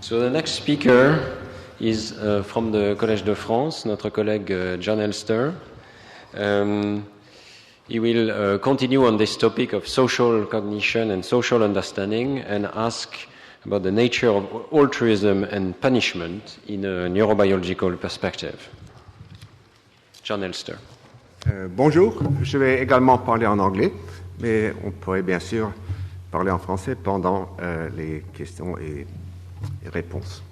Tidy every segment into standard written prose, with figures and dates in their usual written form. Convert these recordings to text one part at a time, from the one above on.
So the next speaker is from the Collège de France, notre collègue John Elster. He will continue on this topic of social cognition and social understanding and ask about the nature of altruism and punishment in a neurobiological perspective. John Elster. Bonjour, je vais également parler en anglais, mais on pourrait bien sûr parler en français pendant les questions et réponses.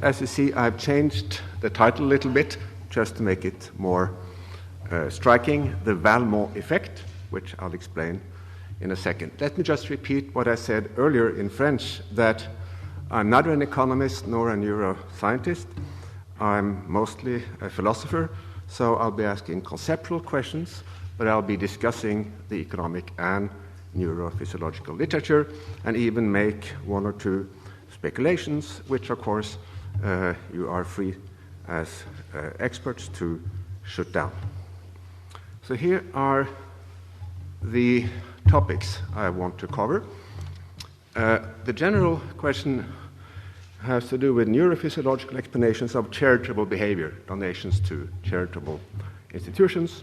As you see, I've changed the title a little bit just to make it more striking, the Valmont effect, which I'll explain in a second. Let me just repeat what I said earlier in French, that I'm neither an economist nor a neuroscientist. I'm mostly a philosopher, so I'll be asking conceptual questions, but I'll be discussing the economic and neurophysiological literature and even make one or two speculations, which of course you are free as experts to shoot down. So here are the topics I want to cover. The general question has to do with neurophysiological explanations of charitable behavior, donations to charitable institutions.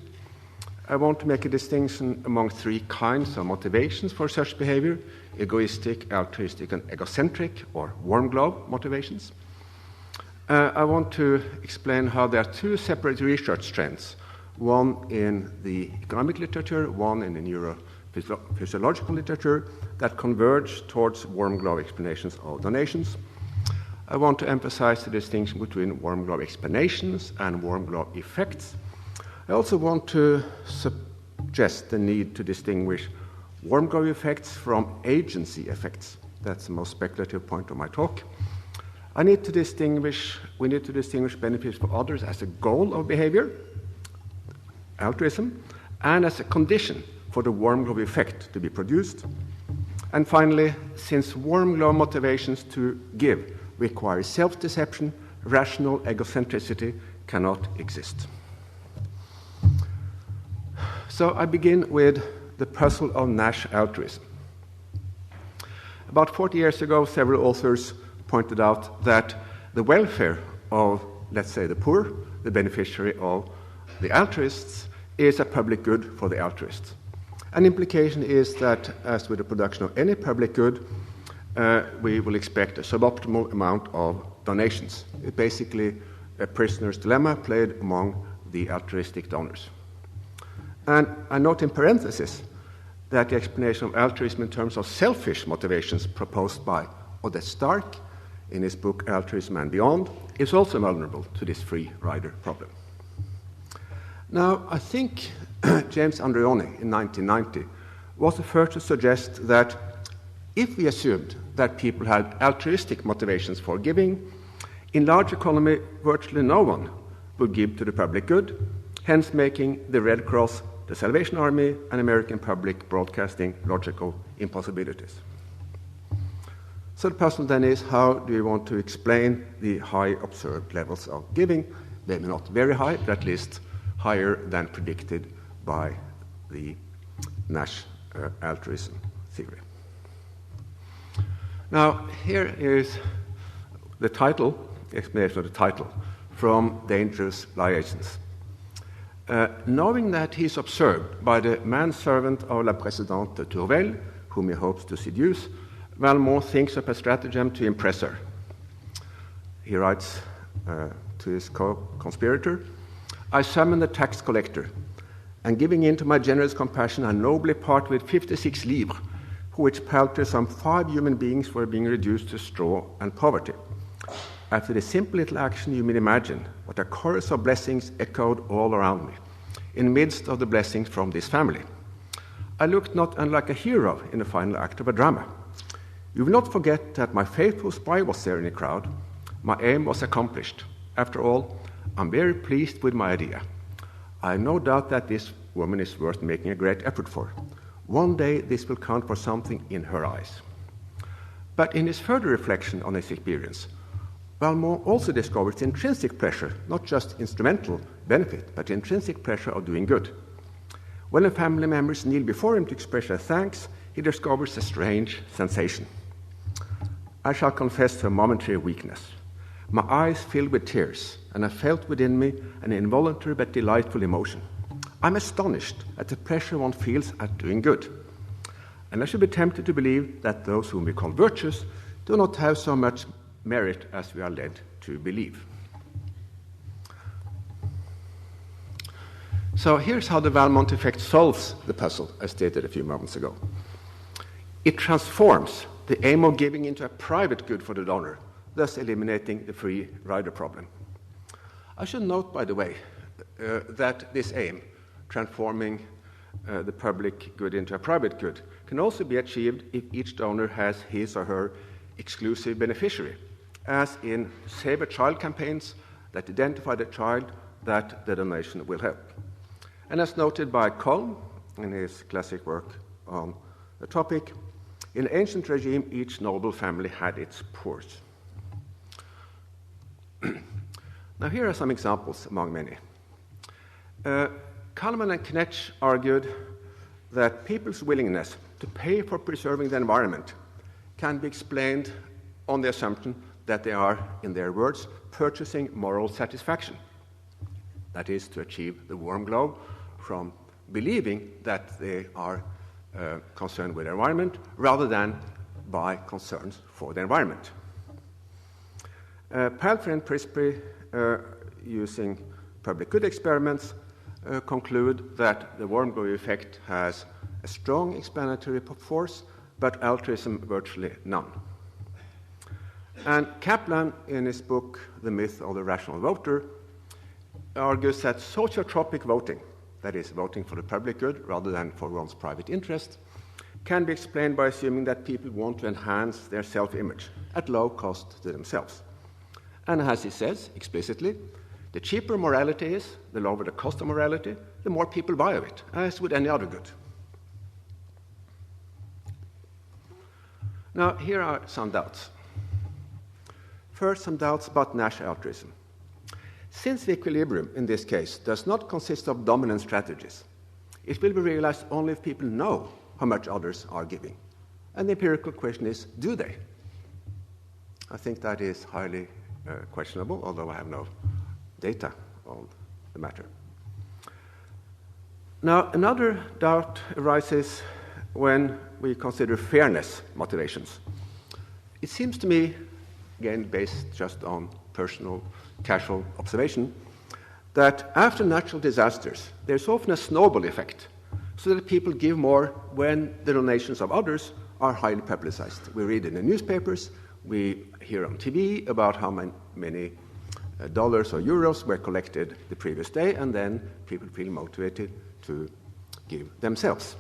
I want to make a distinction among three kinds of motivations for such behavior: egoistic, altruistic, and egocentric, or warm glove motivations. I want to explain how there are two separate research trends, one in the economic literature, one in the neurophysiological literature, that converge towards warm glove explanations of donations. I want to emphasize the distinction between warm glove explanations and warm glove effects. I also want to suggest the need to distinguish warm glove effects from agency effects. That's the most speculative point of my talk. We need to distinguish benefits for others as a goal of behavior, altruism, and as a condition for the warm glove effect to be produced. And finally, since warm glove motivations to give require self-deception, rational egocentricity cannot exist. So I begin with the puzzle of Nash altruism. About 40 years ago, several authors pointed out that the welfare of, let's say, the poor, the beneficiary of the altruists, is a public good for the altruists. An implication is that, as with the production of any public good, we will expect a suboptimal amount of donations. It's basically a prisoner's dilemma played among the altruistic donors. And I note in parenthesis that the explanation of altruism in terms of selfish motivations proposed by Odette Stark in his book Altruism and Beyond is also vulnerable to this free rider problem. Now, I think James Andreoni in 1990 was the first to suggest that if we assumed that people had altruistic motivations for giving, in large economy, virtually no one would give to the public good, hence making the Red Cross, the Salvation Army, and American public broadcasting logical impossibilities. So the puzzle then is, how do we want to explain the high observed levels of giving? Maybe not very high, but at least higher than predicted by the Nash altruism theory. Now, here is the title, the explanation of the title, from Dangerous Liaisons. Knowing that he is observed by the manservant of La Présidente Tourvel, whom he hopes to seduce, Valmont thinks up a stratagem to impress her. He writes to his co-conspirator, "I summon the tax collector, and giving in to my generous compassion, I nobly part with 56 livres, for which paltry some 5 human beings were being reduced to straw and poverty. After this simple little action, you may imagine what a chorus of blessings echoed all around me, in the midst of the blessings from this family. I looked not unlike a hero in the final act of a drama. You will not forget that my faithful spy was there in the crowd. My aim was accomplished. After all, I'm very pleased with my idea. I have no doubt that this woman is worth making a great effort for. One day this will count for something in her eyes." But in his further reflection on his experience, Valmont also discovers intrinsic pleasure, not just instrumental benefit, but intrinsic pleasure of doing good. When the family members kneel before him to express their thanks, he discovers a strange sensation. I shall confess to a momentary weakness. My eyes filled with tears, and I felt within me an involuntary but delightful emotion. I'm astonished at the pleasure one feels at doing good. And I should be tempted to believe that those whom we call virtuous do not have so much merit as we are led to believe. So here's how the Valmont effect solves the puzzle, as stated a few moments ago. It transforms the aim of giving into a private good for the donor, thus eliminating the free rider problem. I should note, by the way, that this aim, transforming the public good into a private good, can also be achieved if each donor has his or her exclusive beneficiary, as in Save a Child campaigns that identify the child that the donation will help. And as noted by Kolm in his classic work on the topic, in ancient regime, each noble family had its poors. Now, here are some examples among many. Kalman and Knecht argued that people's willingness to pay for preserving the environment can be explained on the assumption that they are, in their words, purchasing moral satisfaction. That is, to achieve the warm glow from believing that they are concerned with the environment rather than by concerns for the environment. Palfrey and Prisby, using public good experiments, conclude that the warm glow effect has a strong explanatory force, but altruism virtually none. And Kaplan, in his book The Myth of the Rational Voter, argues that sociotropic voting, that is, voting for the public good rather than for one's private interest, can be explained by assuming that people want to enhance their self-image at low cost to themselves. And as he says explicitly, the cheaper morality is, the lower the cost of morality, the more people buy of it, as with any other good. Now, here are some doubts. First, some doubts about Nash altruism. Since the equilibrium in this case does not consist of dominant strategies, it will be realized only if people know how much others are giving. And the empirical question is, do they? I think that is highly questionable, although I have no data on the matter. Now, another doubt arises when we consider fairness motivations. It seems to me, again based just on personal, casual observation, that after natural disasters, there's often a snowball effect, so that people give more when the donations of others are highly publicized. We read in the newspapers, we hear on TV about how many dollars or euros were collected the previous day, and then people feel motivated to give themselves.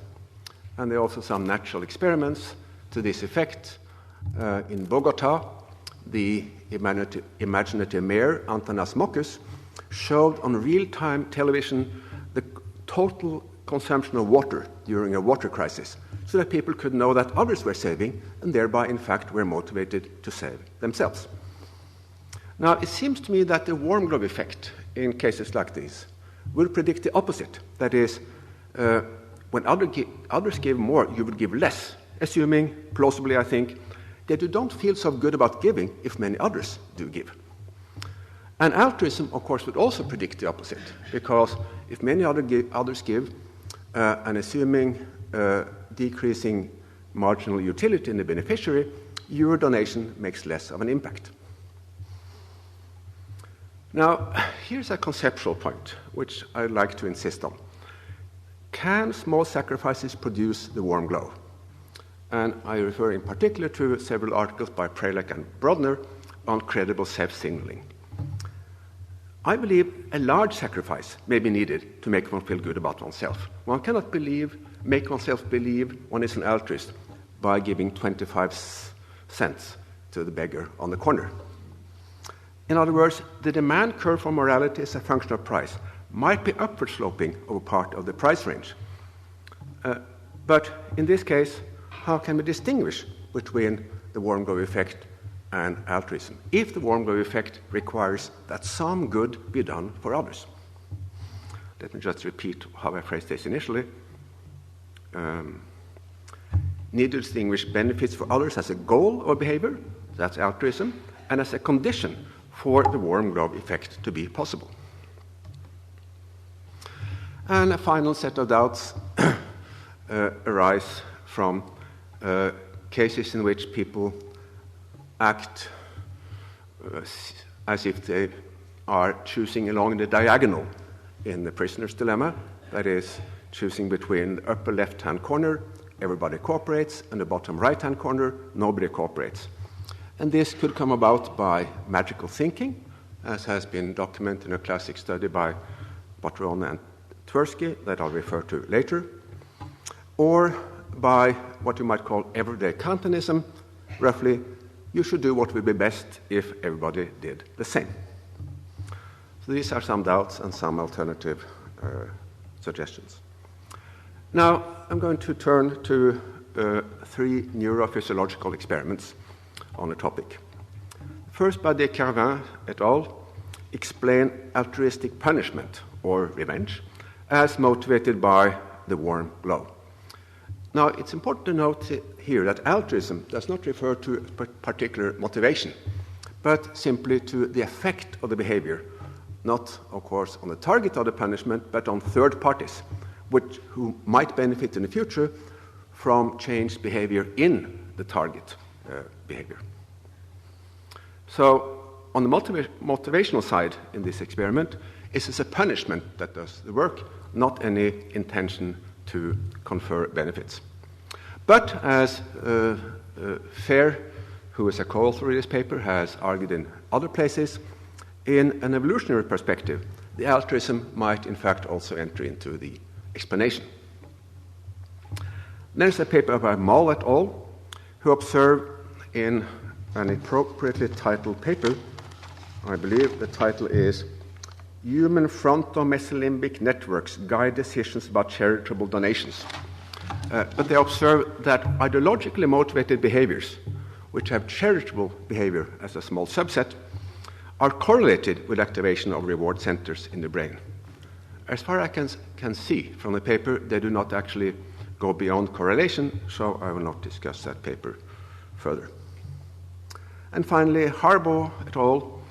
And there are also some natural experiments to this effect. In Bogota, the imaginative mayor, Antanas Mokus, showed on real-time television the total consumption of water during a water crisis, so that people could know that others were saving, and thereby, in fact, were motivated to save themselves. Now, it seems to me that the warm glow effect in cases like these will predict the opposite. That is, when others give more, you would give less, assuming, plausibly, I think, that you don't feel so good about giving if many others do give. And altruism, of course, would also predict the opposite, because if many others give, and assuming decreasing marginal utility in the beneficiary, your donation makes less of an impact. Now, here's a conceptual point, which I'd like to insist on. Can small sacrifices produce the warm glow? And I refer in particular to several articles by Prelek and Brodner on credible self-signaling. I believe a large sacrifice may be needed to make one feel good about oneself. One cannot make oneself believe one is an altruist by giving 25 cents to the beggar on the corner. In other words, the demand curve for morality as a function of price might be upward sloping over part of the price range. But in this case, how can we distinguish between the warm glow effect and altruism if the warm glow effect requires that some good be done for others? Let me just repeat how I phrased this initially. Need to distinguish benefits for others as a goal or behavior that's altruism, and as a condition for the warm glove effect to be possible. And a final set of doubts arise from cases in which people act as if they are choosing along the diagonal in the prisoner's dilemma, that is, choosing between the upper left-hand corner, everybody cooperates, and the bottom right-hand corner, nobody cooperates. And this could come about by magical thinking, as has been documented in a classic study by Botrone and Tversky that I'll refer to later, or by what you might call everyday Kantianism, roughly, you should do what would be best if everybody did the same. So these are some doubts and some alternative suggestions. Now, I'm going to turn to 3 neurophysiological experiments on the topic. First, by Descarvin et al., explain altruistic punishment, or revenge, as motivated by the warm glow. Now, it's important to note here that altruism does not refer to a particular motivation, but simply to the effect of the behavior, not, of course, on the target of the punishment, but on third parties, who might benefit in the future from changed behavior in the target behavior. So, on the motivational side in this experiment, it is a punishment that does the work, not any intention to confer benefits. But as Faire, who is a co-author of this paper, has argued in other places, in an evolutionary perspective, the altruism might in fact also enter into the explanation. There's a paper by Moll et al., who observed in an appropriately titled paper, I believe the title is Human Frontomesolimbic Networks Guide Decisions About Charitable Donations. But they observed that ideologically motivated behaviors, which have charitable behavior as a small subset, are correlated with activation of reward centers in the brain. As far as I can see from the paper, they do not actually go beyond correlation, so I will not discuss that paper further. And finally, Harbaugh et al.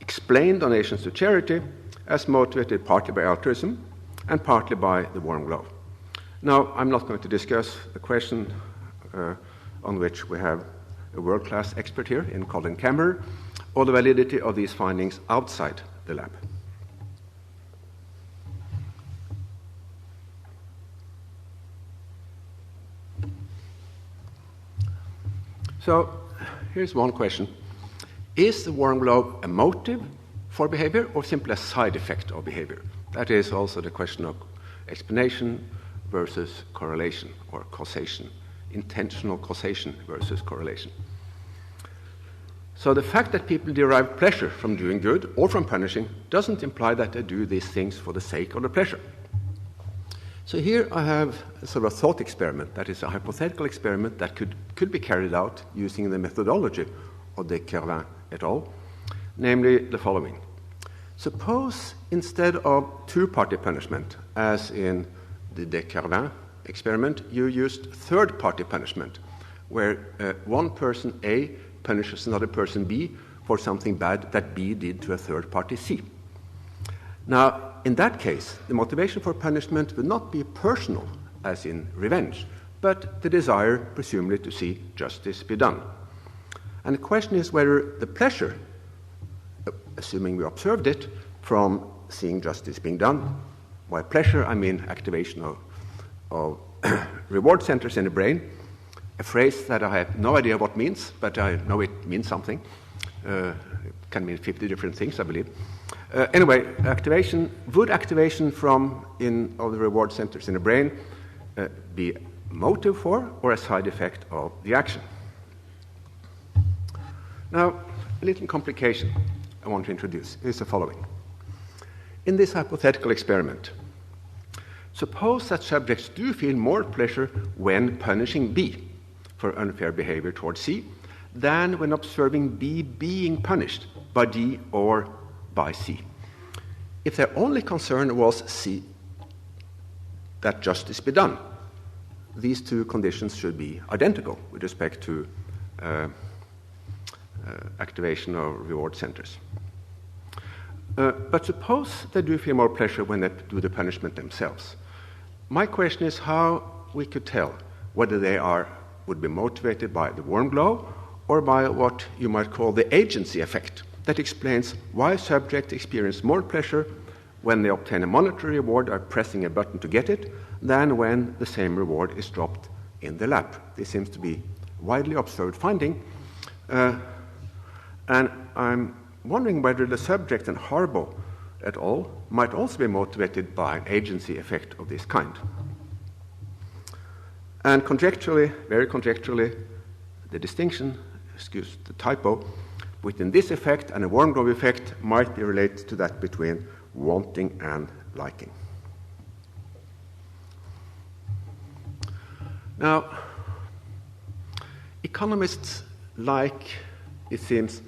Explained donations to charity as motivated partly by altruism and partly by the warm glow. Now, I'm not going to discuss the question on which we have a world-class expert here in Colin Cameron, or the validity of these findings outside the lab. So, here's one question. Is the warm glow a motive for behavior or simply a side effect of behavior? That is also the question of explanation versus correlation or causation, intentional causation versus correlation. So the fact that people derive pleasure from doing good or from punishing doesn't imply that they do these things for the sake of the pleasure. So here I have a sort of thought experiment, that is a hypothetical experiment that could be carried out using the methodology of Descarvin et al., namely the following. Suppose instead of two-party punishment, as in the Descarvin experiment, you used third-party punishment, where one person A punishes another person B for something bad that B did to a third party C. Now, in that case, the motivation for punishment would not be personal, as in revenge, but the desire, presumably, to see justice be done. And the question is whether the pleasure, assuming we observed it, from seeing justice being done, by pleasure I mean activation of reward centers in the brain, a phrase that I have no idea what it means, but I know it means something. It can mean 50 different things, I believe. Anyway, would activation of the reward centers in the brain be a motive for or a side effect of the action? Now, a little complication I want to introduce is the following. In this hypothetical experiment, suppose that subjects do feel more pleasure when punishing B for unfair behavior towards C than when observing B being punished by D or by C. If their only concern was C, that justice be done, these two conditions should be identical with respect to activation of reward centers. But suppose they do feel more pleasure when they do the punishment themselves. My question is how we could tell whether they would be motivated by the warm glow or by what you might call the agency effect that explains why subjects experience more pleasure when they obtain a monetary reward by pressing a button to get it than when the same reward is dropped in the lap. This seems to be widely observed finding, and I'm wondering whether the subject and Harbaugh et al. Might also be motivated by an agency effect of this kind. And conjecturally, very conjecturally, the distinction, excuse the typo, between this effect and a warm glow effect might be related to that between wanting and liking. Now, economists like, it seems,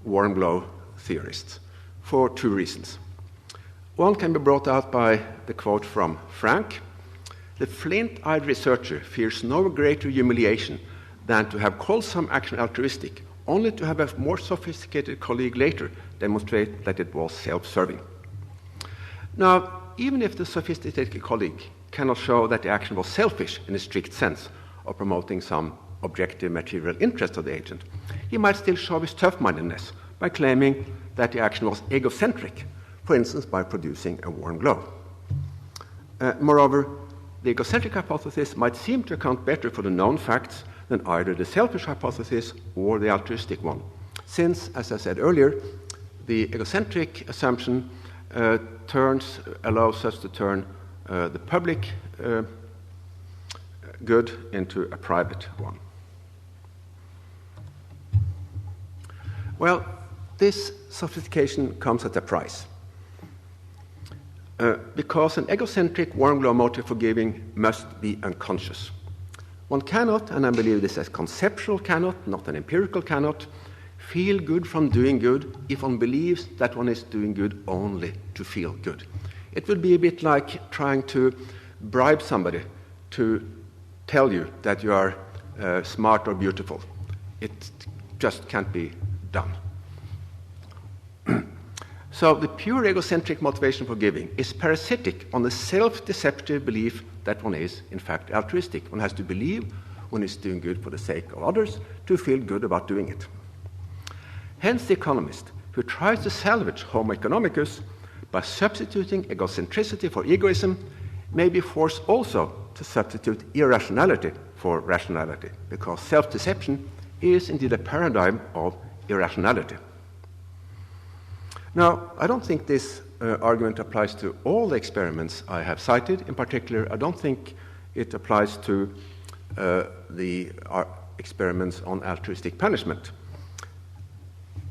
warm glow theorists for two reasons. One can be brought out by the quote from Frank: "The flint-eyed researcher fears no greater humiliation than to have called some action altruistic, only to have a more sophisticated colleague later demonstrate that it was self-serving." Now, even if the sophisticated colleague cannot show that the action was selfish in a strict sense of promoting some objective material interest of the agent, he might still show his tough-mindedness by claiming that the action was egocentric, for instance, by producing a warm glow. Moreover, the egocentric hypothesis might seem to account better for the known facts than either the selfish hypothesis or the altruistic one, since, as I said earlier, the egocentric assumption allows us to turn the public good into a private one. Well, this sophistication comes at a price. Because an egocentric warm glow motive for giving must be unconscious. One cannot, and I believe this as conceptual cannot, not an empirical cannot, feel good from doing good if one believes that one is doing good only to feel good. It would be a bit like trying to bribe somebody to tell you that you are smart or beautiful. It just can't be done. So the pure egocentric motivation for giving is parasitic on the self-deceptive belief that one is, in fact, altruistic. One has to believe one is doing good for the sake of others to feel good about doing it. Hence, the economist who tries to salvage Homo economicus by substituting egocentricity for egoism may be forced also to substitute irrationality for rationality, because self-deception is indeed a paradigm of irrationality. Now, I don't think this argument applies to all the experiments I have cited. In particular, I don't think it applies to the experiments on altruistic punishment.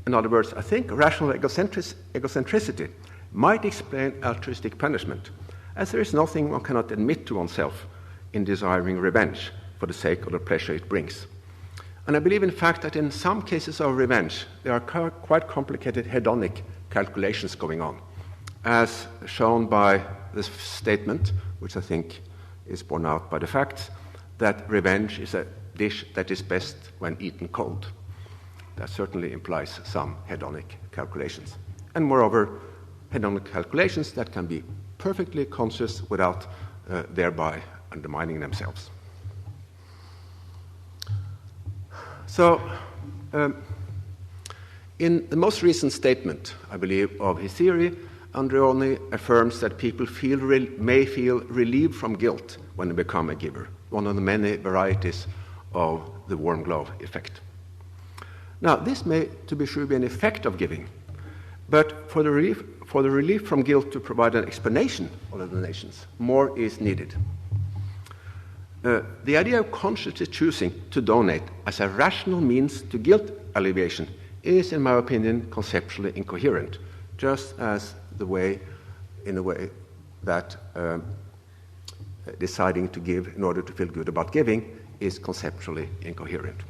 In other words, I think rational egocentricity might explain altruistic punishment, as there is nothing one cannot admit to oneself in desiring revenge for the sake of the pleasure it brings. And I believe, in fact, that in some cases of revenge, there are quite complicated hedonic calculations going on, as shown by this statement, which I think is borne out by the facts, that revenge is a dish that is best when eaten cold. That certainly implies some hedonic calculations. And moreover, hedonic calculations that can be perfectly conscious without thereby undermining themselves. So, in the most recent statement, I believe, of his theory, Andreoni affirms that people may feel relieved from guilt when they become a giver, one of the many varieties of the warm glow effect. Now, this may, to be sure, be an effect of giving, but for the relief from guilt to provide an explanation of the donations, more is needed. The idea of consciously choosing to donate as a rational means to guilt alleviation is, in my opinion, conceptually incoherent, just as in a way that deciding to give in order to feel good about giving is conceptually incoherent.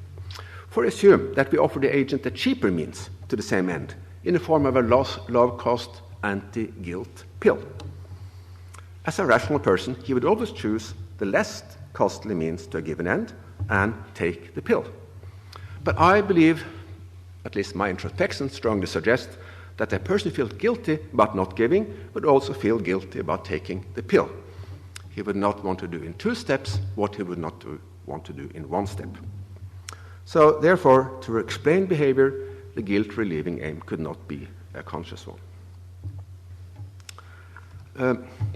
For assume that we offer the agent a cheaper means to the same end in the form of a low-cost anti-guilt pill. As a rational person, he would always choose the less costly means to a given end and take the pill. But I believe, at least my introspection strongly suggests that a person feels guilty about not giving, but also feel guilty about taking the pill. He would not want to do in 2 steps what he would not want to do in 1 step. So, therefore, to explain behavior, the guilt-relieving aim could not be a conscious one.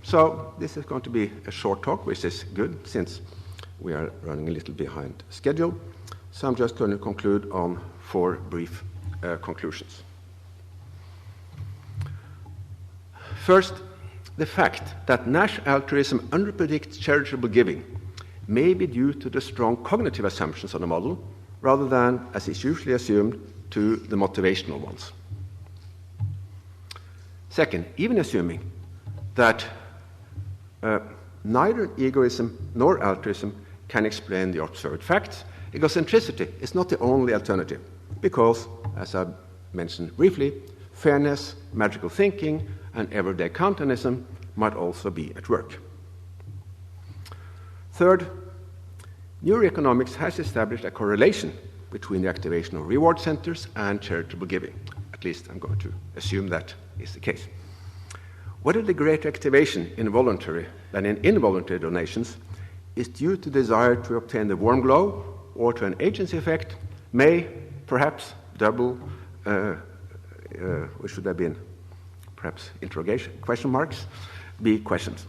So, this is going to be a short talk, which is good since we are running a little behind schedule. So, I'm just going to conclude on 4 brief conclusions. First, the fact that Nash altruism underpredicts charitable giving may be due to the strong cognitive assumptions of the model rather than, as is usually assumed, to the motivational ones. Second, even assuming that neither egoism nor altruism can explain the observed facts, egocentricity is not the only alternative because, as I mentioned briefly, fairness, magical thinking, and everyday counternism might also be at work. Third, neuroeconomics has established a correlation between the activation of reward centers and charitable giving. At least I'm going to assume that is the case. Whether the greater activation in voluntary than in involuntary donations is due to desire to obtain the warm glow or to an agency effect may perhaps double, which should have been perhaps interrogation, question marks, be questions.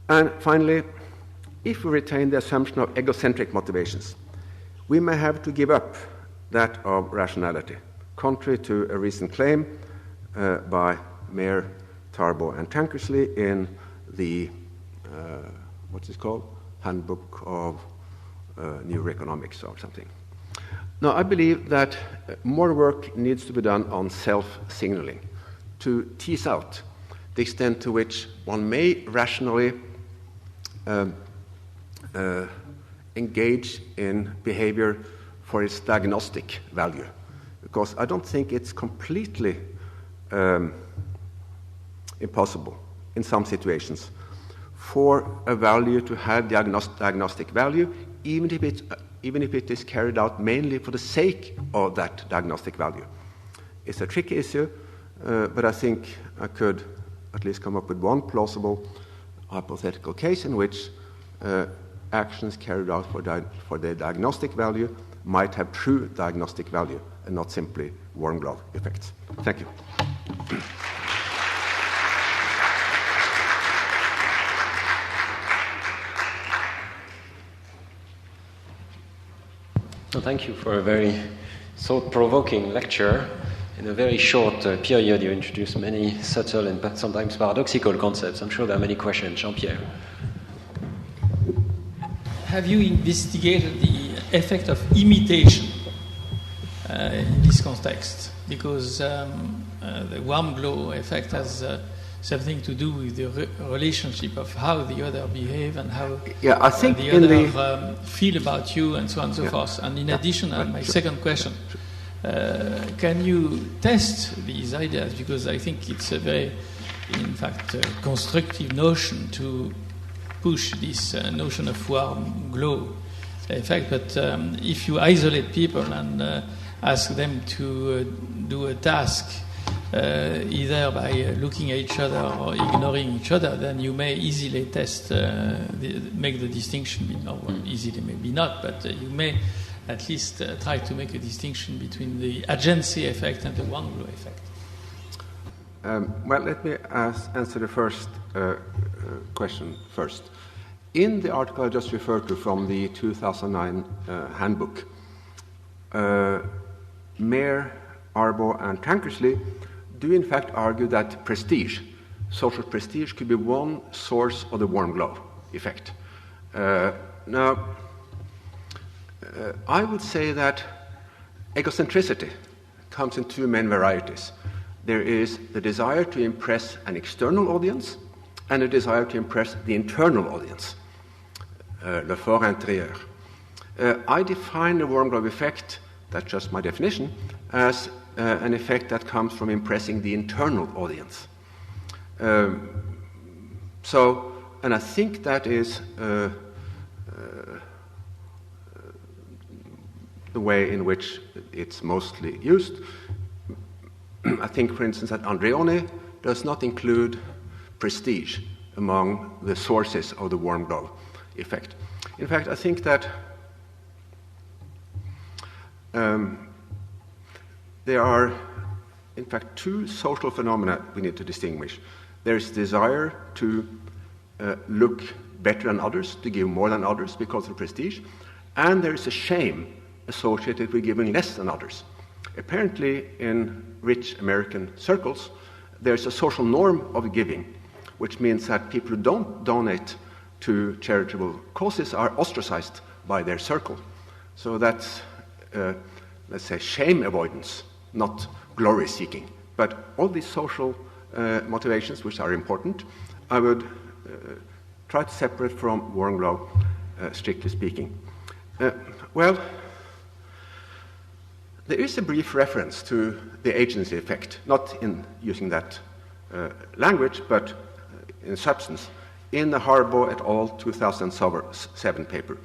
And finally, if we retain the assumption of egocentric motivations, we may have to give up that of rationality, contrary to a recent claim by Mayer, Tarboe, and Tankersley in the, what's it called? Handbook of Neuro-économics or something. Now, I believe that more work needs to be done on self-signaling to tease out the extent to which one may rationally engage in behavior for its diagnostic value. Because I don't think it's completely impossible in some situations for a value to have diagnostic value, even if it is carried out mainly for the sake of that diagnostic value. It's a tricky issue, but I think I could at least come up with one plausible hypothetical case in which actions carried out for their diagnostic value might have true diagnostic value and not simply warm glove effects. Thank you. Well, thank you for a very thought-provoking lecture. In a very short period, you introduced many subtle and sometimes paradoxical concepts. I'm sure there are many questions. Jean-Pierre. Have you investigated the effect of imitation in this context? Because the warm glow effect has something to do with the relationship of how the other behave and how I think the other feel about you and so on and so forth. And in addition, my second question, can you test these ideas? Because I think it's a very, in fact, constructive notion to push this notion of warm glow effect. But if you isolate people and ask them to do a task either by looking at each other or ignoring each other, then you may easily test, make the distinction, easily maybe not, but you may at least try to make a distinction between the agency effect and the warm glow effect. Well, let me answer the first question first. In the article I just referred to from the 2009 handbook, Mayer, Tarboe, and Tankersley do in fact argue that prestige, social prestige, could be one source of the warm glow effect. Now, I would say that egocentricity comes in 2 main varieties. There is the desire to impress an external audience and a desire to impress the internal audience, le fort intérieur. I define the warm glow effect, that's just my definition, as an effect that comes from impressing the internal audience. And I think that is the the way in which it's mostly used. I think, for instance, that Andreoni does not include prestige among the sources of the warm glow effect. In fact, I think that there are, in fact, two social phenomena we need to distinguish. There's desire to look better than others, to give more than others because of prestige, and there is a shame associated with giving less than others. Apparently, in rich American circles, there's a social norm of giving, which means that people who don't donate to charitable causes are ostracized by their circle. So that's, let's say, shame avoidance, not glory seeking. But all these social motivations, which are important, I would try to separate from warm glow, strictly speaking. Well, there is a brief reference to the agency effect, not in using that language, but in substance, in the Harbaugh et al. 2007 paper.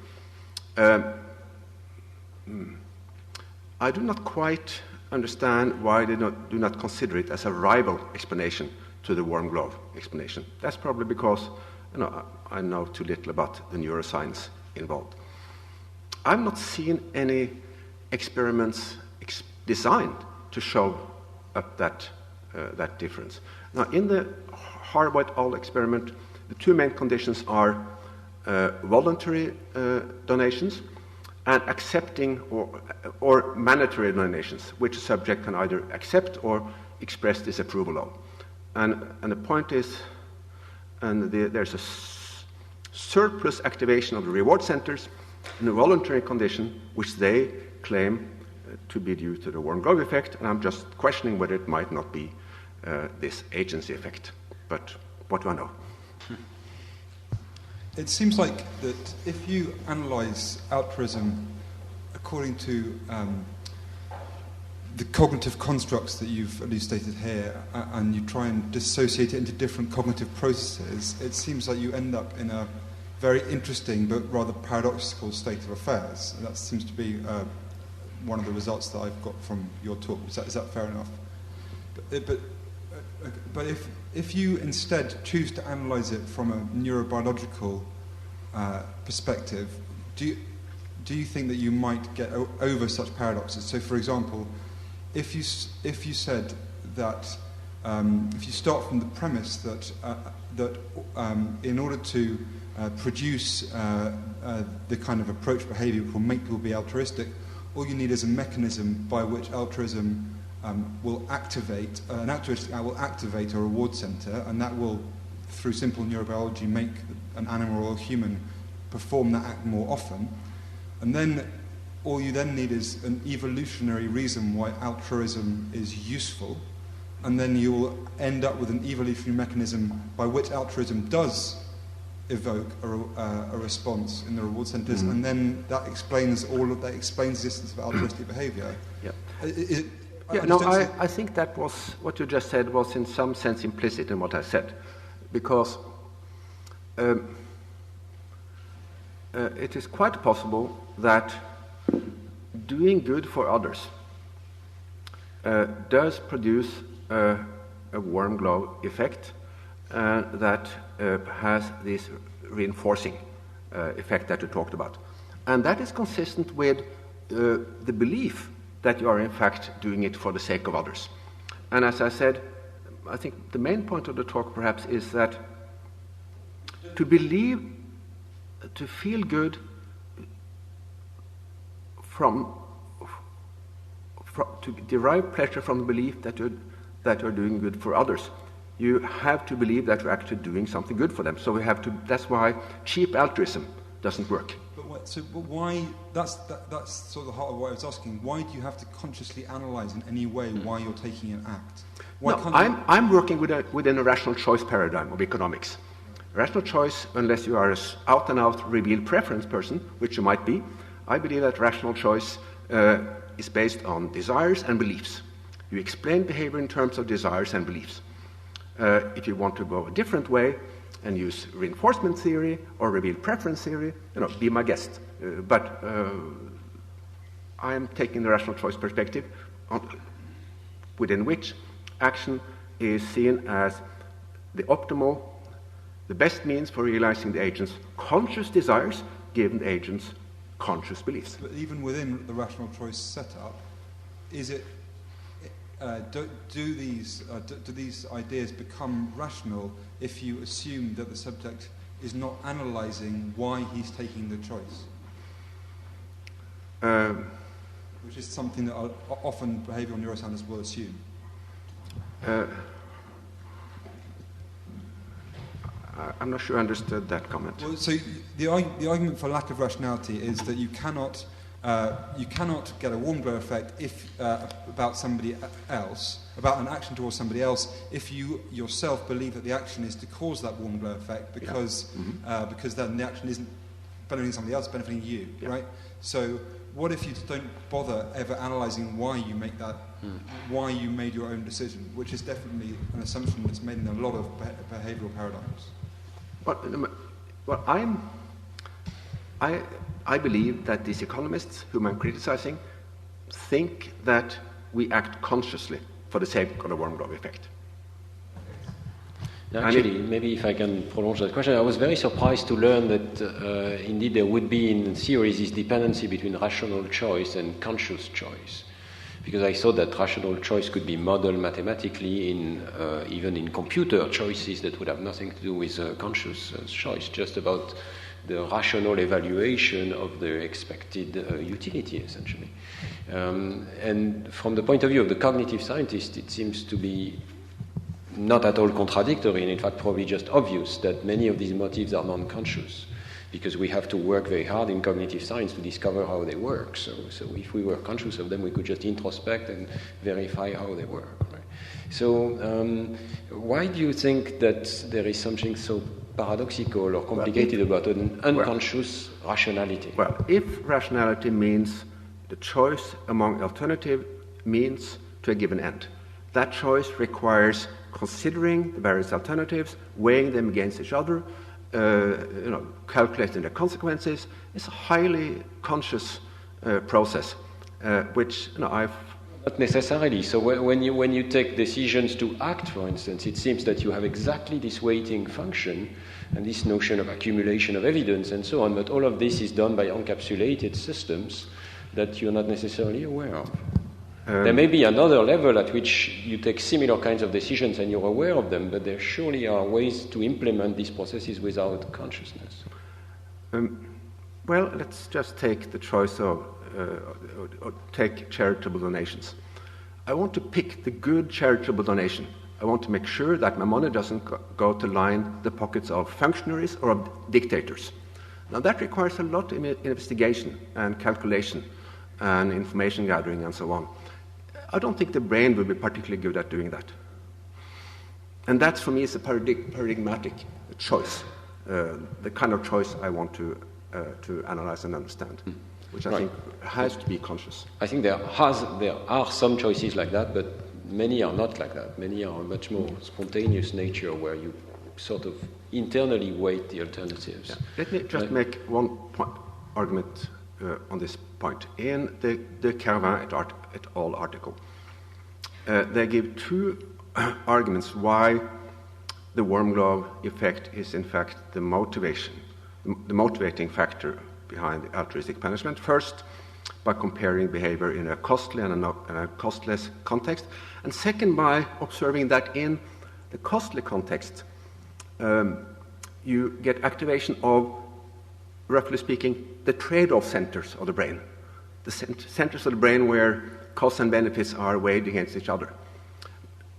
I do not quite understand why they do not consider it as a rival explanation to the warm glow explanation. That's probably because I know too little about the neuroscience involved. I've not seen any experiments designed to show up that difference. Now, in the Harbaugh et al. Experiment, the two main conditions are voluntary donations and accepting or mandatory donations, which a subject can either accept or express disapproval of. And the point is, there's a surplus activation of the reward centers in a voluntary condition, which they claim to be due to the warm glow effect, and I'm just questioning whether it might not be this agency effect. But what do I know? It seems like that if you analyze altruism according to the cognitive constructs that you've elucidated here, and you try and dissociate it into different cognitive processes, it seems like you end up in a very interesting but rather paradoxical state of affairs. And that seems to be one of the results that I've got from your talk. Is that fair enough? But if you instead choose to analyze it from a neurobiological perspective, do you think that you might get over such paradoxes? So, for example, if you said that if you start from the premise that in order to produce the kind of approach behavior which will make people be altruistic, all you need is a mechanism by which altruism will activate, an altruistic act will activate a reward center, and that will, through simple neurobiology, make an animal or a human perform that act more often. And then all you then need is an evolutionary reason why altruism is useful, and then you will end up with an evolutionary mechanism by which altruism does evoke a response in the reward centers, and then that explains the existence of altruistic behavior. Yeah. I think that was what you just said was in some sense implicit in what I said, because it is quite possible that doing good for others does produce a warm glow effect that has this reinforcing effect that you talked about. And that is consistent with the belief that you are in fact doing it for the sake of others. And as I said, I think the main point of the talk perhaps is that to feel good to derive pleasure from the belief that you're doing good for others, you have to believe that you're actually doing something good for them. So that's why cheap altruism doesn't work. But why? That's sort of the heart of what I was asking. Why do you have to consciously analyze in any way why you're taking an act? I'm working within a rational choice paradigm of economics. Rational choice, unless you are an out-and-out revealed preference person, which you might be, I believe that rational choice is based on desires and beliefs. You explain behavior in terms of desires and beliefs. If you want to go a different way and use reinforcement theory or revealed preference theory, be my guest. But I am taking the rational choice perspective, within which action is seen as the optimal, the best means for realizing the agent's conscious desires given the agent's conscious beliefs. But even within the rational choice setup, is it do these ideas become rational if you assume that the subject is not analysing why he's taking the choice? Which is something that often behavioural neuroscientists will assume. I'm not sure I understood that comment. Well, so the argument for lack of rationality is that you cannot get a warm glow effect if about somebody else, about an action towards somebody else, if you yourself believe that the action is to cause that warm glow effect, because because then the action isn't benefiting somebody else, benefiting you, right? So what if you don't bother ever analysing why you make that, why you made your own decision, which is definitely an assumption that's made in a lot of behavioural paradigms. Well, I believe that these economists whom I'm criticizing think that we act consciously for the sake of the warm glow effect. Actually, maybe if I can prolong that question, I was very surprised to learn that indeed there would be in theory this dependency between rational choice and conscious choice. Because I thought that rational choice could be modeled mathematically even in computer choices that would have nothing to do with conscious choice, just about the rational evaluation of the expected utility, essentially. And from the point of view of the cognitive scientist, it seems to be not at all contradictory, and in fact probably just obvious that many of these motives are non-conscious, because we have to work very hard in cognitive science to discover how they work. So if we were conscious of them, we could just introspect and verify how they work. Right? So why do you think that there is something so paradoxical or complicated about an unconscious rationality? Well, if rationality means the choice among alternative means to a given end, that choice requires considering the various alternatives, weighing them against each other, calculating the consequences. It's a highly conscious process, which I've... Not necessarily. So when you take decisions to act, for instance, it seems that you have exactly this weighting function and this notion of accumulation of evidence and so on, but all of this is done by encapsulated systems that you're not necessarily aware of. There may be another level at which you take similar kinds of decisions and you're aware of them, but there surely are ways to implement these processes without consciousness. Well, let's just take the choice of take charitable donations. I want to pick the good charitable donation. I want to make sure that my money doesn't go to line the pockets of functionaries or of dictators. Now that requires a lot of investigation and calculation and information gathering and so on. I don't think the brain will be particularly good at doing that. And that, for me, is a paradigmatic choice, the kind of choice I want to analyze and understand, which I think has to be conscious. I think there are some choices like that, but many are not like that. Many are much more spontaneous nature, where you sort of internally weight the alternatives. Yeah. Let me just make one argument on this point. In the Carvin et al. Article, they give two arguments why the warm glow effect is in fact the motivating factor behind the altruistic punishment. First, by comparing behavior in a costly and a costless context, and second, by observing that in the costly context, you get activation of, roughly speaking, the trade-off centers of the brain, the centers of the brain where costs and benefits are weighed against each other.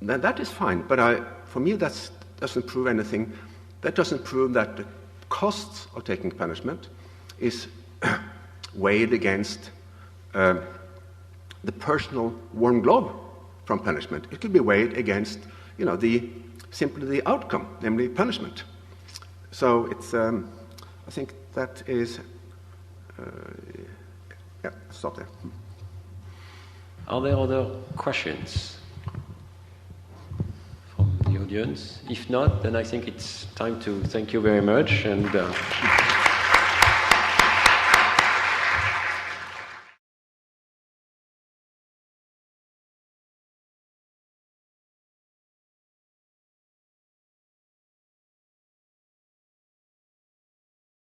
Now, that is fine, but for me that doesn't prove anything. That doesn't prove that the costs of taking punishment is weighed against the personal warm glow from punishment. It could be weighed against, simply the outcome, namely punishment. So it's, I think that is, stop there. Are there other questions from the audience? If not, then I think it's time to thank you very much and